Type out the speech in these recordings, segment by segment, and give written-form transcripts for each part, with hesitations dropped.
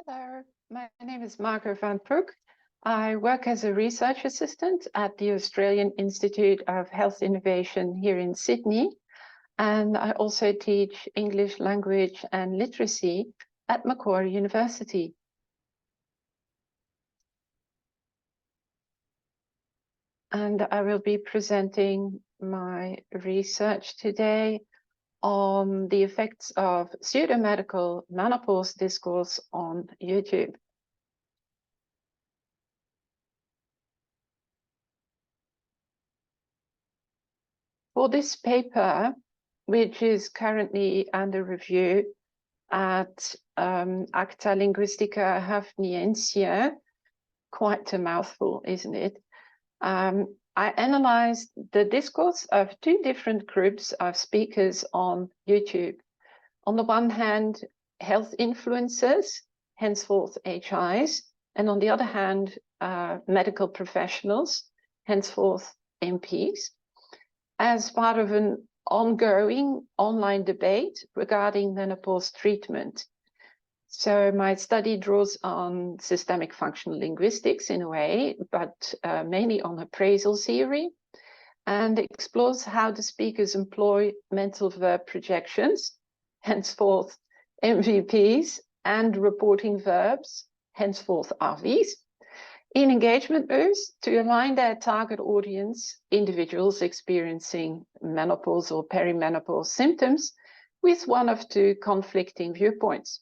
Hello, my name is Margo van Poucke. I work as a research assistant at the Australian Institute of Health Innovation here in Sydney, and I also teach English language and literacy at Macquarie University. And I will be presenting my research today on the effects of pseudomedical menopause discourse on YouTube. For this paper, which is currently under review at Acta Linguistica Hafniensia, quite a mouthful, isn't it? I analyzed the discourse of two different groups of speakers on YouTube. On the one hand, health influencers, henceforth HIs, and on the other hand, medical professionals, henceforth MPs, as part of an ongoing online debate regarding menopause treatment. So my study draws on systemic functional linguistics in a way, but mainly on appraisal theory, and explores how the speakers employ mental verb projections, henceforth MVPs, and reporting verbs, henceforth RVs, in engagement moves to align their target audience, individuals experiencing menopause or perimenopause symptoms, with one of two conflicting viewpoints.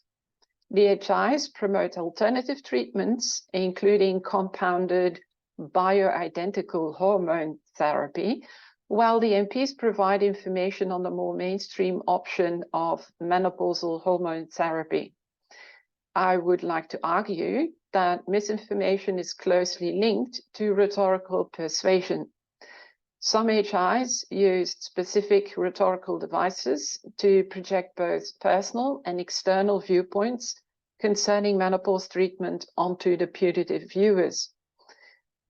The HIs promote alternative treatments, including compounded bioidentical hormone therapy, while the MPs provide information on the more mainstream option of menopausal hormone therapy. I would like to argue that misinformation is closely linked to rhetorical persuasion. Some HIs used specific rhetorical devices to project both personal and external viewpoints concerning menopause treatment onto the putative viewers.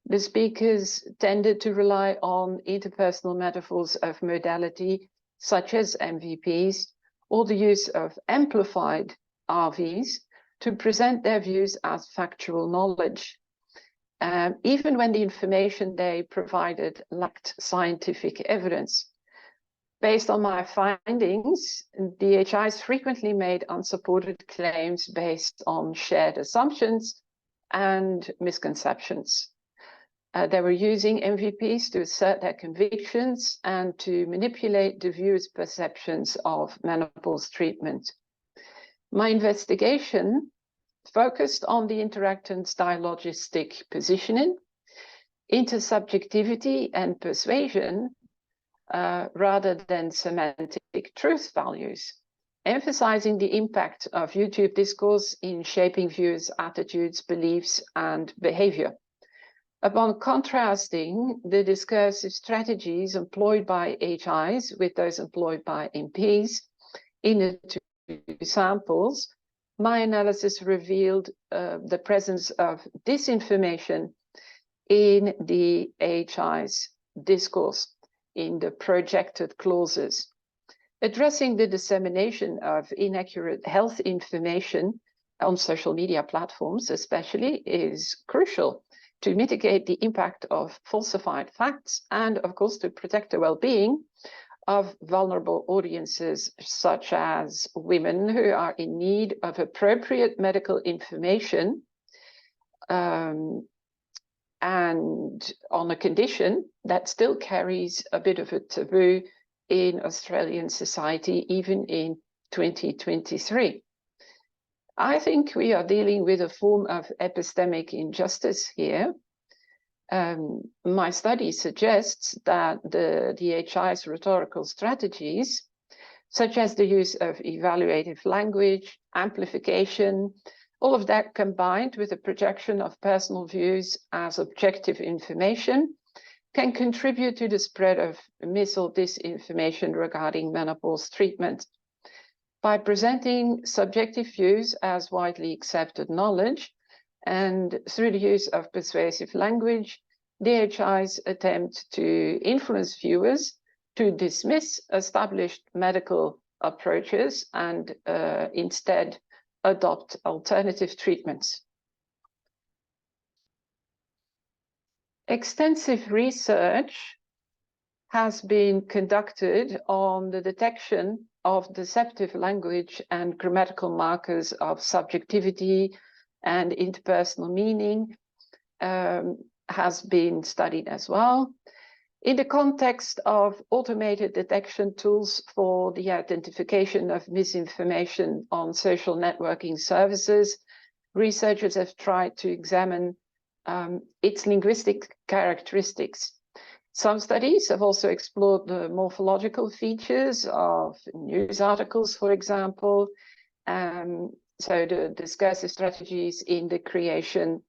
The speakers tended to rely on interpersonal metaphors of modality, such as MVPs, or the use of amplified RVs to present their views as factual knowledge, even when the information they provided lacked scientific evidence. Based on my findings, the HIs frequently made unsupported claims based on shared assumptions and misconceptions. They were using MVPs to assert their convictions and to manipulate the viewers' perceptions of menopause treatment. My investigation focused on the interactant's dialogistic positioning, intersubjectivity, and persuasion, rather than semantic truth values, emphasizing the impact of YouTube discourse in shaping viewers' attitudes, beliefs, and behavior. Upon contrasting the discursive strategies employed by HIs with those employed by MPs in the two samples, my analysis revealed the presence of disinformation in the HI's discourse, in the projected clauses. Addressing the dissemination of inaccurate health information on social media platforms especially is crucial to mitigate the impact of falsified facts and, of course, to protect the well-being of vulnerable audiences, such as women who are in need of appropriate medical information, and on a condition that still carries a bit of a taboo in Australian society, even in 2023. I think we are dealing with a form of epistemic injustice here. My study suggests that the HI's rhetorical strategies, such as the use of evaluative language, amplification, all of that combined with the projection of personal views as objective information, can contribute to the spread of mis or disinformation regarding menopause treatment. By presenting subjective views as widely accepted knowledge, and through the use of persuasive language, the HIs attempt to influence viewers to dismiss established medical approaches and instead adopt alternative treatments. Extensive research has been conducted on the detection of deceptive language and grammatical markers of subjectivity and interpersonal meaning has been studied as well. In the context of automated detection tools for the identification of misinformation on social networking services, researchers have tried to examine its linguistic characteristics. Some studies have also explored the morphological features of news articles, for example, so the discursive strategies in the creation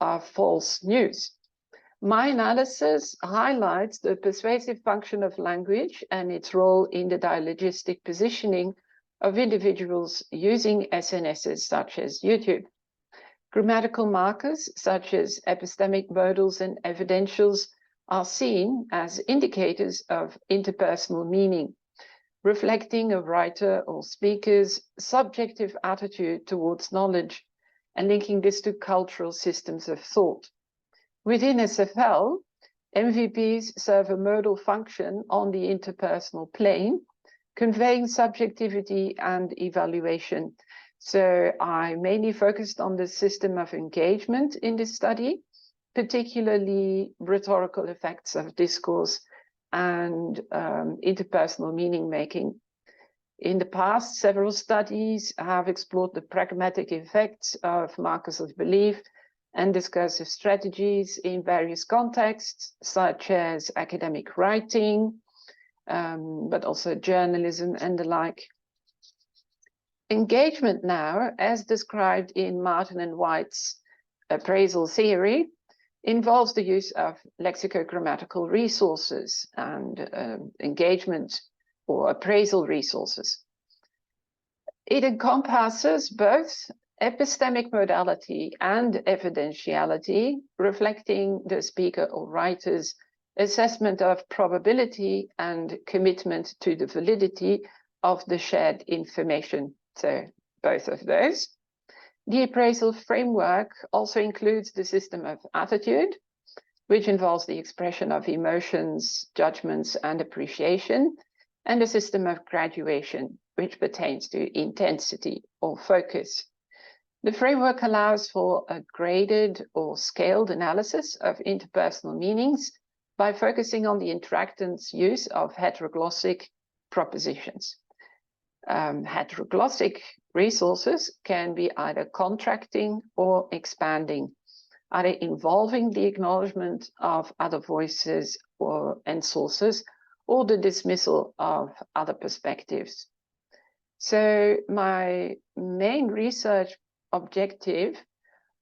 of false news. My analysis highlights the persuasive function of language and its role in the dialogistic positioning of individuals using SNSs such as YouTube. Grammatical markers such as epistemic modals and evidentials are seen as indicators of interpersonal meaning, reflecting a writer or speaker's subjective attitude towards knowledge and linking this to cultural systems of thought. Within SFL, MVPs serve a modal function on the interpersonal plane, conveying subjectivity and evaluation. So I mainly focused on the system of engagement in this study, particularly rhetorical effects of discourse and interpersonal meaning making. In the past, several studies have explored the pragmatic effects of markers of belief and discursive strategies in various contexts, such as academic writing, but also journalism and the like. Engagement now, as described in Martin and White's appraisal theory, involves the use of lexicogrammatical resources and engagement or appraisal resources. It encompasses both epistemic modality and evidentiality, reflecting the speaker or writer's assessment of probability and commitment to the validity of the shared information. So both of those. The appraisal framework also includes the system of attitude, which involves the expression of emotions, judgments, and appreciation, and the system of graduation, which pertains to intensity or focus. The framework allows for a graded or scaled analysis of interpersonal meanings by focusing on the interactant's use of heteroglossic propositions. Heteroglossic resources can be either contracting or expanding, either involving the acknowledgement of other voices and sources, or the dismissal of other perspectives. So my main research objective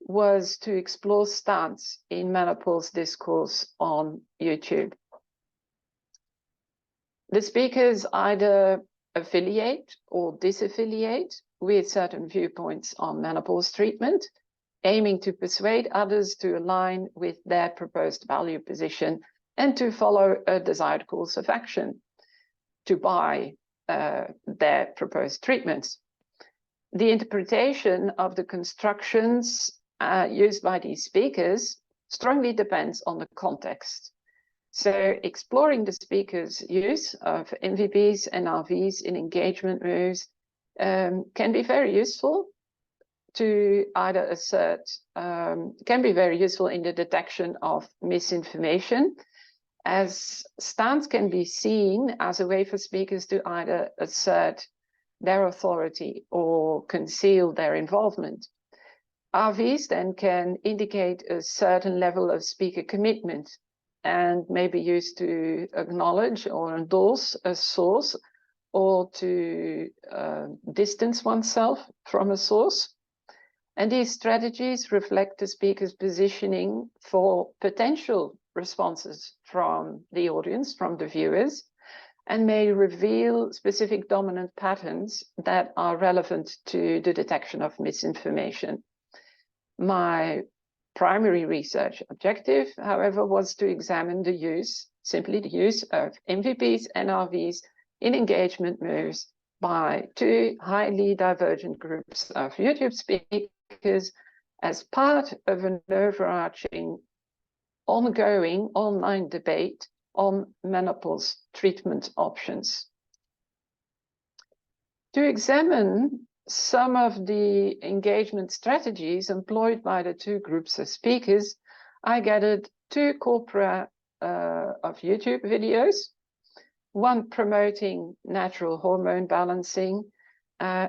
was to explore stance in menopause discourse on YouTube. The speakers either affiliate or disaffiliate with certain viewpoints on menopause treatment, aiming to persuade others to align with their proposed value position and to follow a desired course of action, to buy their proposed treatments. The interpretation of the constructions used by these speakers strongly depends on the context. So exploring the speaker's use of MVPs and RVs in engagement moves can be very useful to either assert, can be very useful in the detection of misinformation, as stance can be seen as a way for speakers to either assert their authority or conceal their involvement. RVs then can indicate a certain level of speaker commitment and may be used to acknowledge or endorse a source or to distance oneself from a source. And these strategies reflect the speaker's positioning for potential responses from the audience, from the viewers, and may reveal specific dominant patterns that are relevant to the detection of misinformation. My primary research objective, however, was to examine the use, simply the use of MVPs and RVs in engagement moves by two highly divergent groups of YouTube speakers as part of an overarching, ongoing online debate on menopause treatment options. To examine some of the engagement strategies employed by the two groups of speakers, I gathered two corpora of YouTube videos, one promoting natural hormone balancing,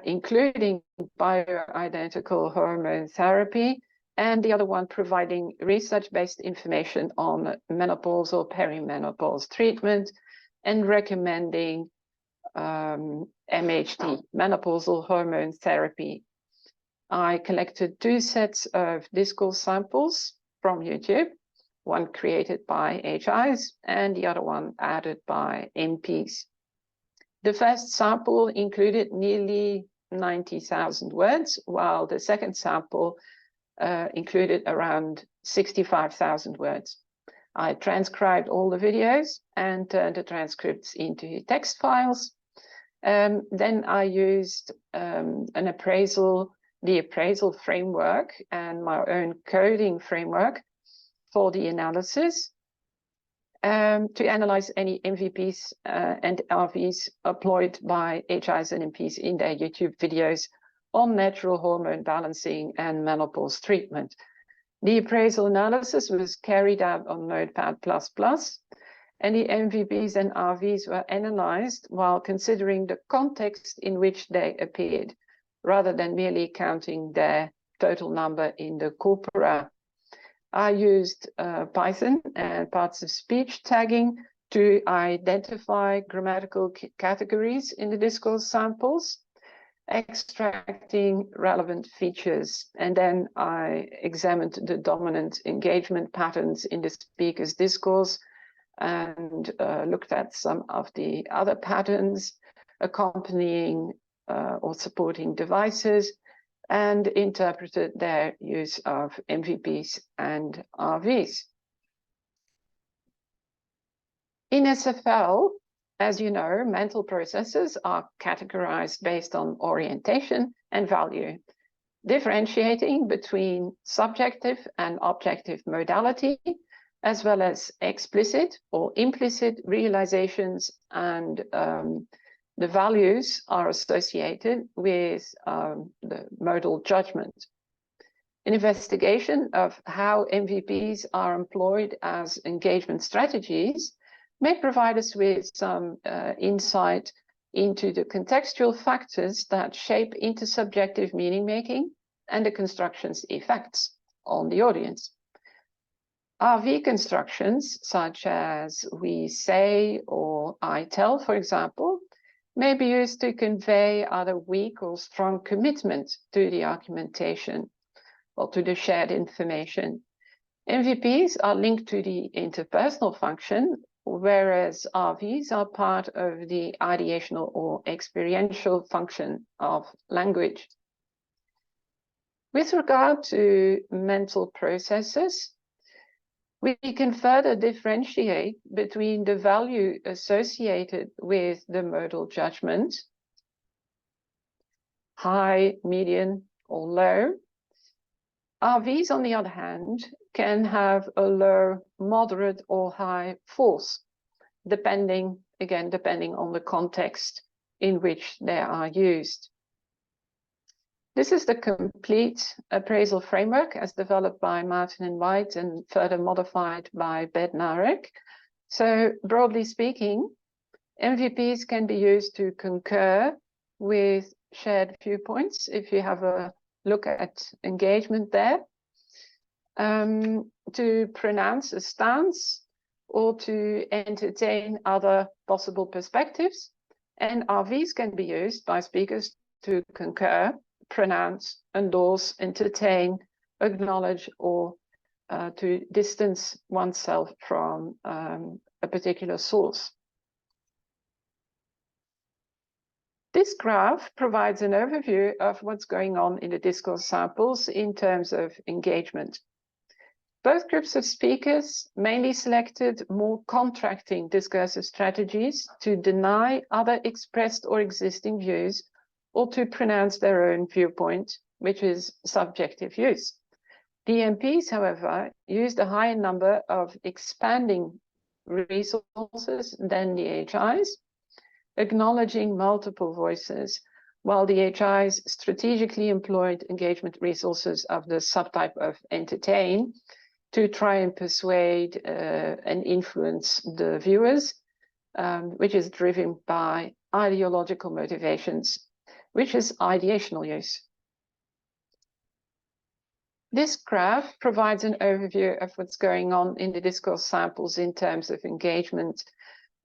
including bioidentical hormone therapy, and the other one providing research-based information on menopause or perimenopause treatment and recommending MHT, menopausal hormone therapy. I collected two sets of discourse samples from YouTube, one created by HIs and the other one added by MPs. The first sample included nearly 90,000 words, while the second sample included around 65,000 words. I transcribed all the videos and turned the transcripts into text files. Then I used the appraisal framework and my own coding framework for the analysis to analyze any MVPs and RVs employed by HIs and MPs in their YouTube videos on natural hormone balancing and menopause treatment. The appraisal analysis was carried out on Notepad++, and the MVPs and RVs were analyzed while considering the context in which they appeared, rather than merely counting their total number in the corpora. I used Python and parts of speech tagging to identify grammatical categories in the discourse samples, extracting relevant features. And then I examined the dominant engagement patterns in the speaker's discourse and looked at some of the other patterns accompanying or supporting devices and interpreted their use of MVPs and RVs. In SFL, as you know, mental processes are categorized based on orientation and value, differentiating between subjective and objective modality, as well as explicit or implicit realizations, and the values are associated with the modal judgment. An investigation of how MVPs are employed as engagement strategies may provide us with some insight into the contextual factors that shape intersubjective meaning making and the construction's effects on the audience. RV constructions, such as we say or I tell, for example, may be used to convey either weak or strong commitment to the argumentation or to the shared information. MVPs are linked to the interpersonal function, whereas RVs are part of the ideational or experiential function of language. With regard to mental processes, we can further differentiate between the value associated with the modal judgment, high, medium, or low. RVs, on the other hand, can have a low, moderate, or high force, depending on the context in which they are used. This is the complete appraisal framework as developed by Martin and White and further modified by Bednarek. So broadly speaking, MVPs can be used to concur with shared viewpoints, if you have a look at engagement there, to pronounce a stance or to entertain other possible perspectives. And RVs can be used by speakers to concur, pronounce, endorse, entertain, acknowledge, or to distance oneself from a particular source. This graph provides an overview of what's going on in the discourse samples in terms of engagement. Both groups of speakers mainly selected more contracting discursive strategies to deny other expressed or existing views or to pronounce their own viewpoint, which is subjective use. The MPs, however, used a higher number of expanding resources than the HIs, acknowledging multiple voices, while the HIs strategically employed engagement resources of the subtype of entertain to try and persuade and influence the viewers, which is driven by ideological motivations, which is ideational use. This graph provides an overview of what's going on in the discourse samples in terms of engagement.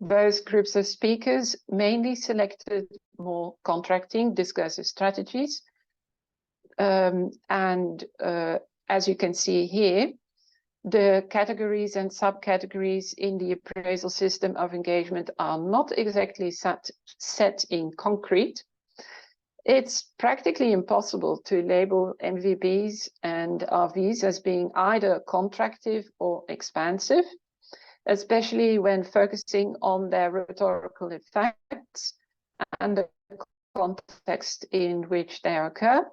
Both groups of speakers mainly selected more contracting discursive strategies. As you can see here, the categories and subcategories in the appraisal system of engagement are not exactly set in concrete. It's practically impossible to label MVPs and RVs as being either contractive or expansive, especially when focusing on their rhetorical effects and the context in which they occur.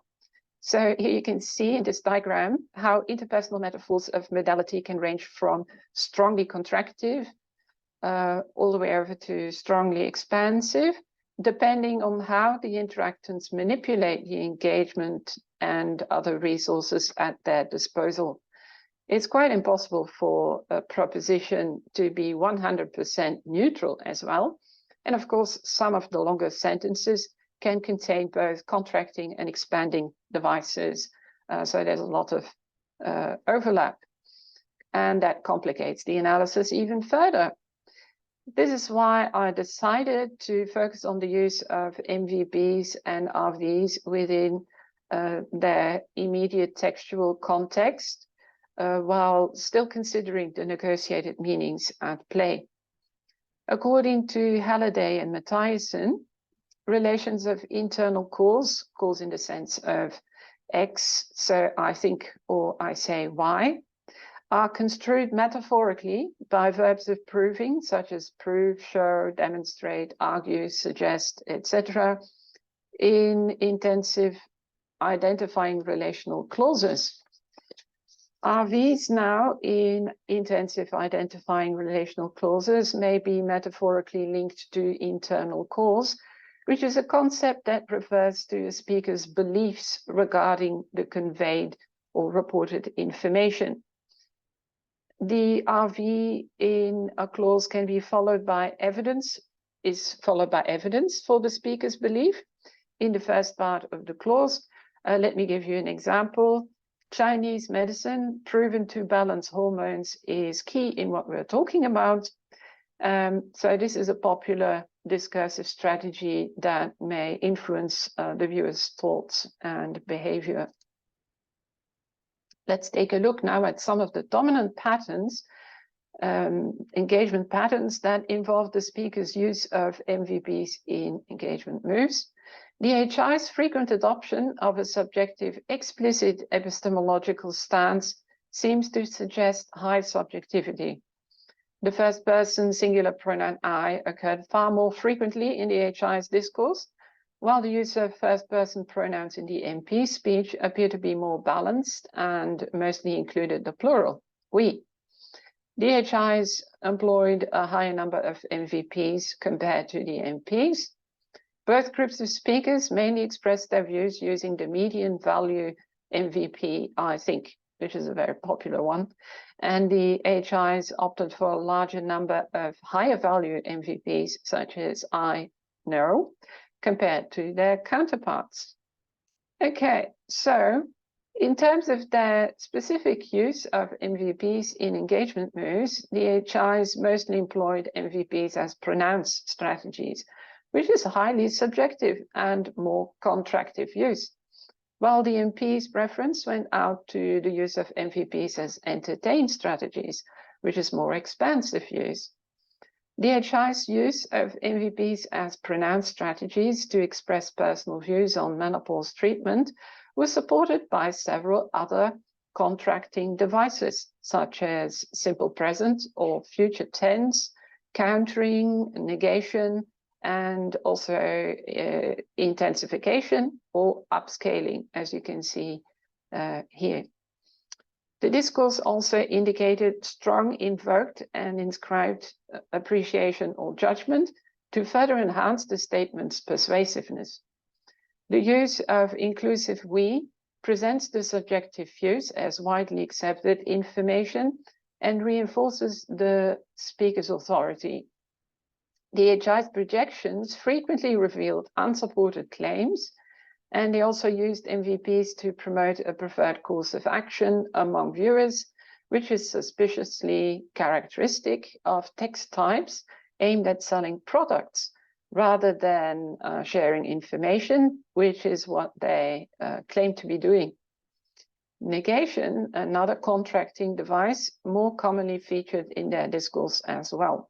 So here you can see in this diagram how interpersonal metaphors of modality can range from strongly contractive all the way over to strongly expansive, depending on how the interactants manipulate the engagement and other resources at their disposal. It's quite impossible for a proposition to be 100% neutral as well. And of course, some of the longer sentences can contain both contracting and expanding devices. So there's a lot of overlap. And that complicates the analysis even further. This is why I decided to focus on the use of MVPs and RVs within their immediate textual context, while still considering the negotiated meanings at play. According to Halliday and Mathiasen, relations of internal cause in the sense of X, so I think or I say Y, are construed metaphorically by verbs of proving, such as prove, show, demonstrate, argue, suggest, etc., in intensive identifying relational clauses. RVs now in intensive identifying relational clauses may be metaphorically linked to internal cause, which is a concept that refers to a speaker's beliefs regarding the conveyed or reported information. The RV in a clause can be followed by evidence, for the speaker's belief in the first part of the clause. Let me give you an example. Chinese medicine proven to balance hormones is key in what we're talking about. So this is a popular discursive strategy that may influence the viewer's thoughts and behavior. Let's take a look now at some of the dominant patterns, engagement patterns that involve the speaker's use of MVPs in engagement moves. The HI's frequent adoption of a subjective explicit epistemological stance seems to suggest high subjectivity. The first person singular pronoun I occurred far more frequently in the HI's discourse, while the use of first person pronouns in the MP speech appeared to be more balanced and mostly included the plural, we. The HIs employed a higher number of MVPs compared to the MPs. Both groups of speakers mainly expressed their views using the median value MVP, I think, which is a very popular one. And the HIs opted for a larger number of higher value MVPs, such as I know, compared to their counterparts. Okay, so in terms of their specific use of MVPs in engagement moves, the HIs mostly employed MVPs as pronounced strategies, which is highly subjective and more contractive use, while the MP's preference went out to the use of MVPs as entertain strategies, which is more expansive use. The HI's use of MVPs as pronounced strategies to express personal views on menopause treatment was supported by several other contracting devices, such as simple present or future tense, countering, negation, and also intensification or upscaling, as you can see here. The discourse also indicated strong invoked and inscribed appreciation or judgment to further enhance the statement's persuasiveness. The use of inclusive we presents the subjective views as widely accepted information and reinforces the speaker's authority. The HI's projections frequently revealed unsupported claims, and they also used MVPs to promote a preferred course of action among viewers, which is suspiciously characteristic of text types aimed at selling products rather than sharing information, which is what they claim to be doing. Negation, another contracting device, more commonly featured in their discourse as well.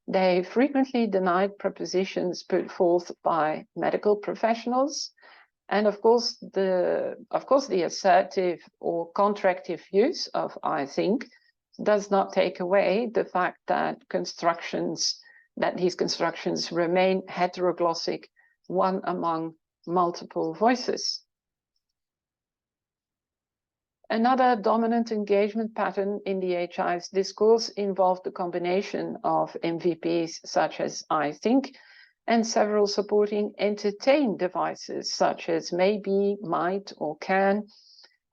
They frequently denied propositions put forth by medical professionals, and of course the assertive or contractive use of I think does not take away the fact that these constructions remain heteroglossic, one among multiple voices. Another dominant engagement pattern in the HI's discourse involved the combination of MVPs such as I think and several supporting entertain devices such as maybe, might, or can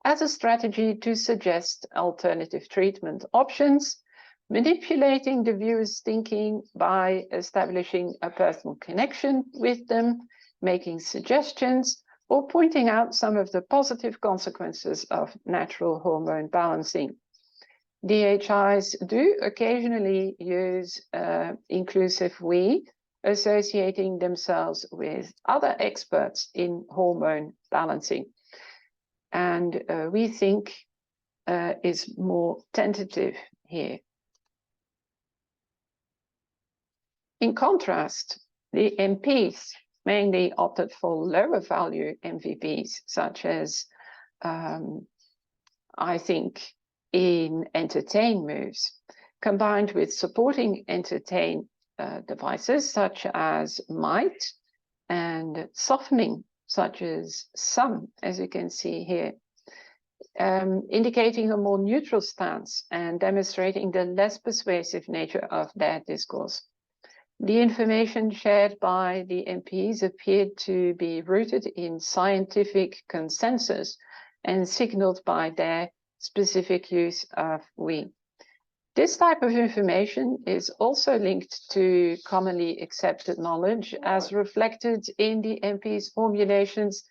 as a strategy to suggest alternative treatment options, manipulating the viewer's thinking by establishing a personal connection with them, making suggestions, or pointing out some of the positive consequences of natural hormone balancing. DHIs do occasionally use inclusive we, associating themselves with other experts in hormone balancing. And we think is more tentative here. In contrast, the MPs mainly opted for lower value MVPs, such as I think in entertain moves, combined with supporting entertain devices such as might and softening, such as some, as you can see here, indicating a more neutral stance and demonstrating the less persuasive nature of their discourse. The information shared by the MPs appeared to be rooted in scientific consensus and signaled by their specific use of we. This type of information is also linked to commonly accepted knowledge as reflected in the MPs' formulations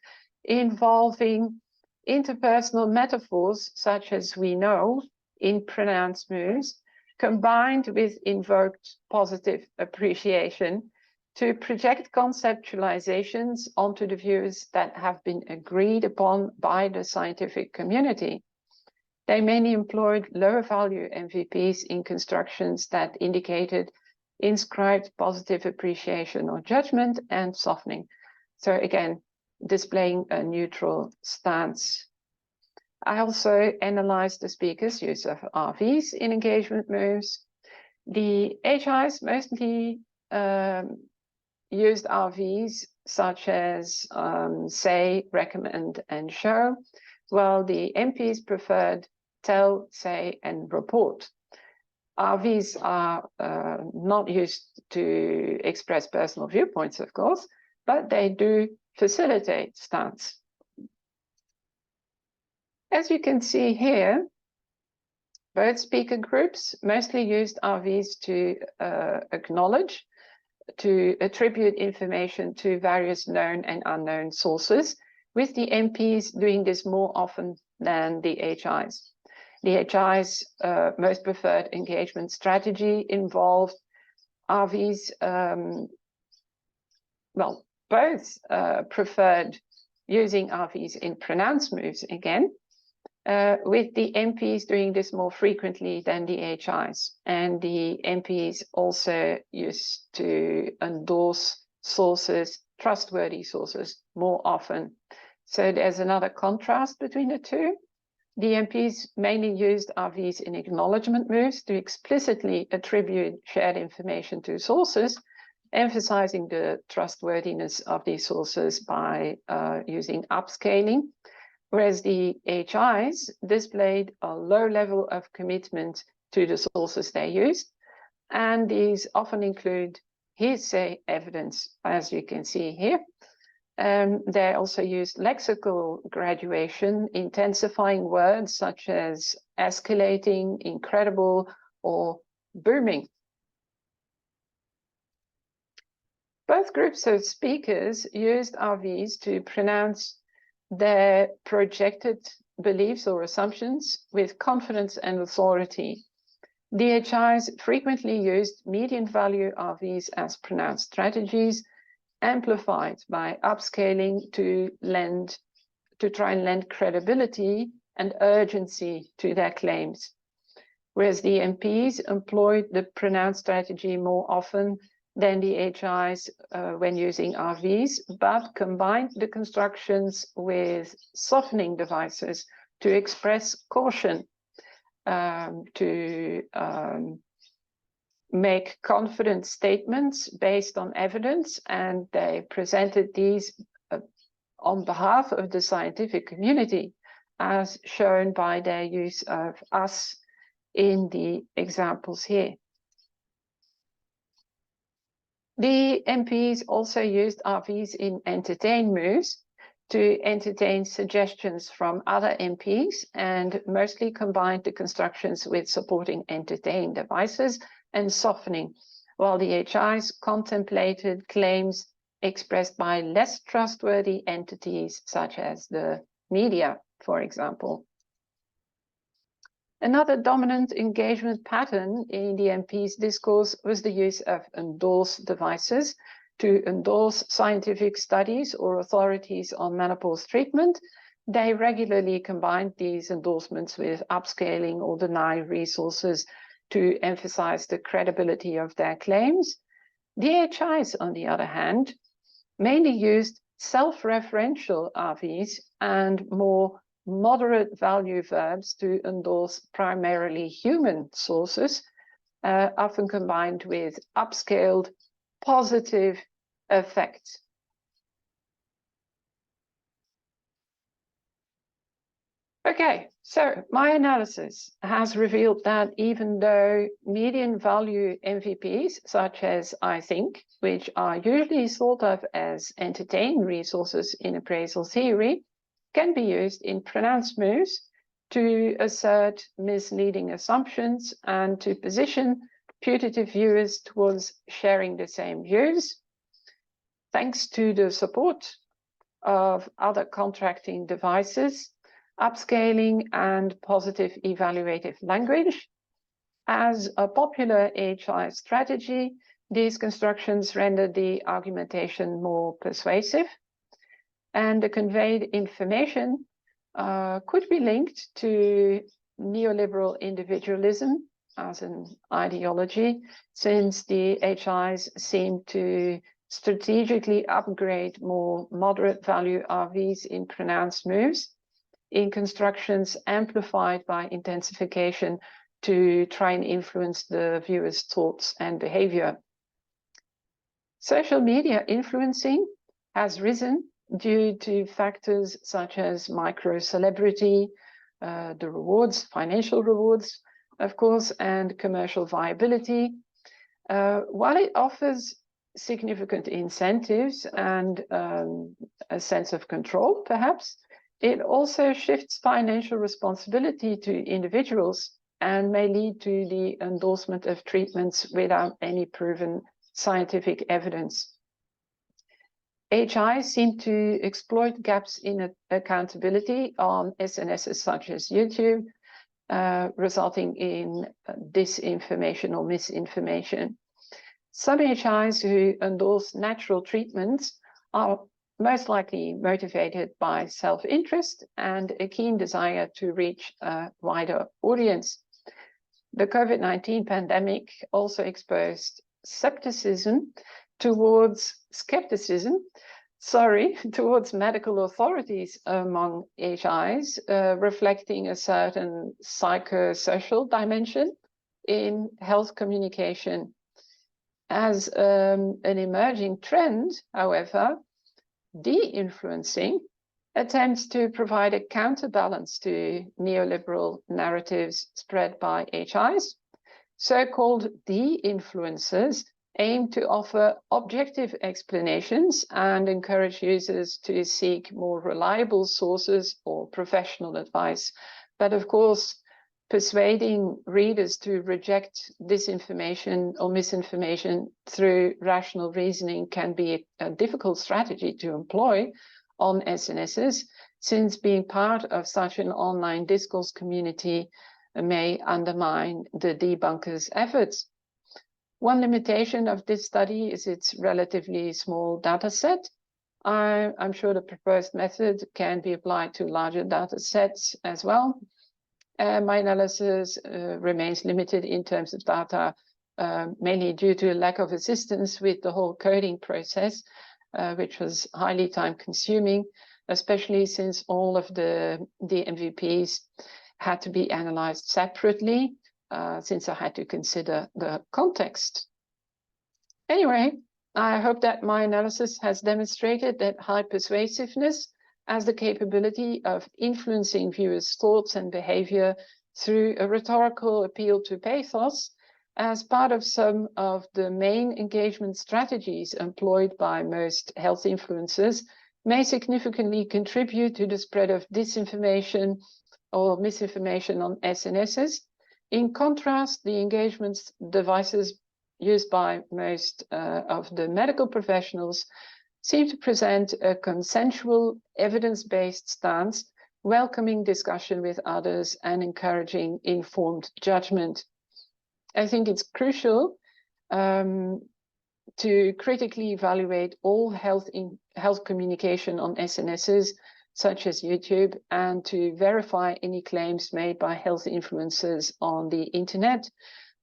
involving interpersonal metaphors such as we know in pronounced moves, combined with invoked positive appreciation to project conceptualizations onto the views that have been agreed upon by the scientific community. They mainly employed lower value MVPs in constructions that indicated inscribed positive appreciation or judgment and softening. So again, displaying a neutral stance. I also analyzed the speaker's use of RVs in engagement moves. The HIs mostly used RVs such as say, recommend, and show, while the MPs preferred tell, say, and report. RVs are not used to express personal viewpoints, of course, but they do facilitate stance. As you can see here, both speaker groups mostly used RVs to acknowledge, to attribute information to various known and unknown sources, with the MPs doing this more often than the HIs. The HIs' most preferred engagement strategy involved RVs, well, both preferred using RVs in pronounced moves again, with the MPs doing this more frequently than the HIs. And the MPs also used to endorse sources, trustworthy sources, more often. So there's another contrast between the two. The MPs mainly used RVs in acknowledgement moves to explicitly attribute shared information to sources, emphasizing the trustworthiness of these sources by using upscaling, whereas the HIs displayed a low level of commitment to the sources they used, and these often include hearsay evidence, as you can see here. They also used lexical graduation, intensifying words such as escalating, incredible, or booming. Both groups of speakers used RVs to pronounce their projected beliefs or assumptions with confidence and authority. DHIs frequently used median value RVs as pronounced strategies, amplified by upscaling to try and lend credibility and urgency to their claims. Whereas the MPs employed the pronounced strategy more often than the HIs when using RVs, but combined the constructions with softening devices to express caution, to make confident statements based on evidence, and they presented these on behalf of the scientific community, as shown by their use of us in the examples here. The MPs also used RVs in entertain moves to entertain suggestions from other MPs, and mostly combined the constructions with supporting entertain devices and softening, while the HIs contemplated claims expressed by less trustworthy entities, such as the media, for example. Another dominant engagement pattern in the MP's discourse was the use of endorse devices to endorse scientific studies or authorities on menopause treatment. They regularly combined these endorsements with upscaling or deny resources to emphasize the credibility of their claims. DHIs, on the other hand, mainly used self-referential RVs and more moderate value verbs to endorse primarily human sources, often combined with upscaled positive effects. Okay, so my analysis has revealed that even though median value MVPs, such as I think, which are usually thought of as entertain resources in appraisal theory, can be used in pronounced moves to assert misleading assumptions and to position putative viewers towards sharing the same views. Thanks to the support of other contracting devices, upscaling and positive evaluative language. As a popular HI strategy, these constructions render the argumentation more persuasive, and the conveyed information could be linked to neoliberal individualism as an ideology, since the HIs seem to strategically upgrade more moderate value RVs in pronounced moves, in constructions amplified by intensification to try and influence the viewer's thoughts and behavior. Social media influencing has risen due to factors such as micro-celebrity, the rewards, financial rewards, of course, and commercial viability. While it offers significant incentives and a sense of control, perhaps, it also shifts financial responsibility to individuals and may lead to the endorsement of treatments without any proven scientific evidence. HI seem to exploit gaps in accountability on SNSs such as YouTube, resulting in disinformation or misinformation. Some HIs who endorse natural treatments are most likely motivated by self-interest and a keen desire to reach a wider audience. The COVID-19 pandemic also exposed skepticism sorry, towards medical authorities among HIs, reflecting a certain psychosocial dimension in health communication. As an emerging trend, however, de-influencing attempts to provide a counterbalance to neoliberal narratives spread by HIs. So-called de-influencers aim to offer objective explanations and encourage users to seek more reliable sources or professional advice. But of course, persuading readers to reject disinformation or misinformation through rational reasoning can be a difficult strategy to employ on SNSs, since being part of such an online discourse community may undermine the debunkers' efforts. One limitation of this study is its relatively small data set. I'm sure the proposed method can be applied to larger data sets as well. My analysis remains limited in terms of data, mainly due to a lack of assistance with the whole coding process, which was highly time-consuming, especially since all of the MVPs had to be analyzed separately, since I had to consider the context. Anyway, I hope that my analysis has demonstrated that high persuasiveness as the capability of influencing viewers' thoughts and behavior through a rhetorical appeal to pathos as part of some of the main engagement strategies employed by most health influencers may significantly contribute to the spread of disinformation or misinformation on SNSs. In contrast, the engagement devices used by most of the medical professionals seem to present a consensual, evidence-based stance, welcoming discussion with others and encouraging informed judgment. I think it's crucial to critically evaluate all health communication on SNSs, such as YouTube, and to verify any claims made by health influencers on the internet.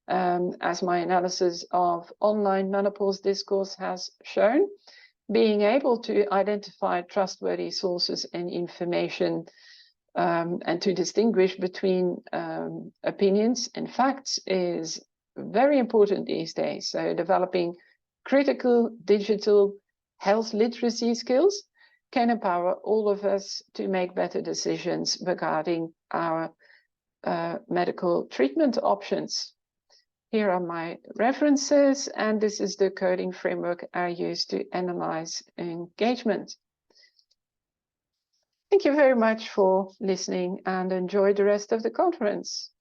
As my analysis of online menopause discourse has shown, being able to identify trustworthy sources and information and to distinguish between opinions and facts is very important these days. So developing critical digital health literacy skills can empower all of us to make better decisions regarding our medical treatment options. Here are my references, and this is the coding framework I use to analyze engagement. Thank you very much for listening and enjoy the rest of the conference.